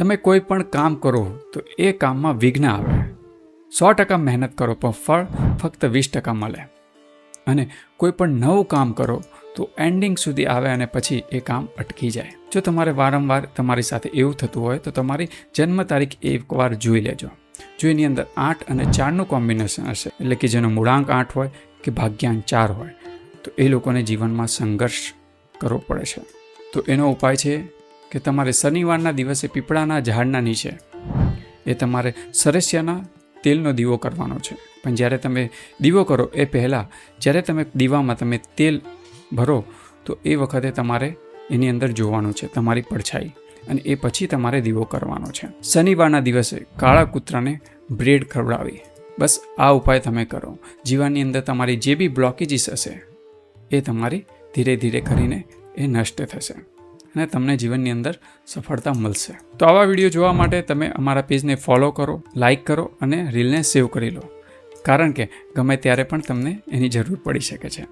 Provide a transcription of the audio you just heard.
તમે કોઈ પણ કામ કરો તો એ કામમાં વિઘ્ન આવે. 100% મહેનત કરો પણ ફળ ફક્ત 20% મળે. અને કોઈ પણ નવું કામ કરો તો એન્ડિંગ સુધી આવે અને પછી એ કામ અટકી જાય. જો તમારે વારંવાર તમારી સાથે એવું થતું હોય તો તમારી જન્મ તારીખ એકવાર જોઈ લેજો. જો એની અંદર 8 અને 4નું કોમ્બિનેશન હશે, એટલે કે જેનો મૂળાંક 8 હોય કે ભાગ્યાંક 4 હોય, તો એ લોકોને જીવનમાં સંઘર્ષ કરવો પડે છે. તો એનો ઉપાય છે કે તમારે શનિવારના દિવસે પીપળાના ઝાડના નીચે એ તમારે સરસ્યાના તેલનો દીવો કરવાનો છે. પણ જ્યારે તમે દીવો કરો એ પહેલાં જ્યારે તમે દીવામાં તમે તેલ ભરો તો એ વખતે તમારે એની અંદર જોવાનું છે તમારી પડછાઈ, અને એ પછી તમારે દીવો કરવાનો છે. શનિવારના દિવસે કાળા કૂતરાને બ્રેડ ખવડાવી. બસ આ ઉપાય તમે કરો. જીવનની અંદર તમારી જે બી બ્લોકેજીસ હશે એ તમારી ધીરે ધીરે કરીને એ નષ્ટ થશે અને તમને જીવનની અંદર સફળતા મળશે. તો આવા વિડીયો જોવા માટે તમે અમારા પેજને ફોલો કરો, લાઇક કરો અને રીલને સેવ કરી લો, કારણ કે ગમે ત્યારે પણ તમને એની જરૂર પડી શકે છે.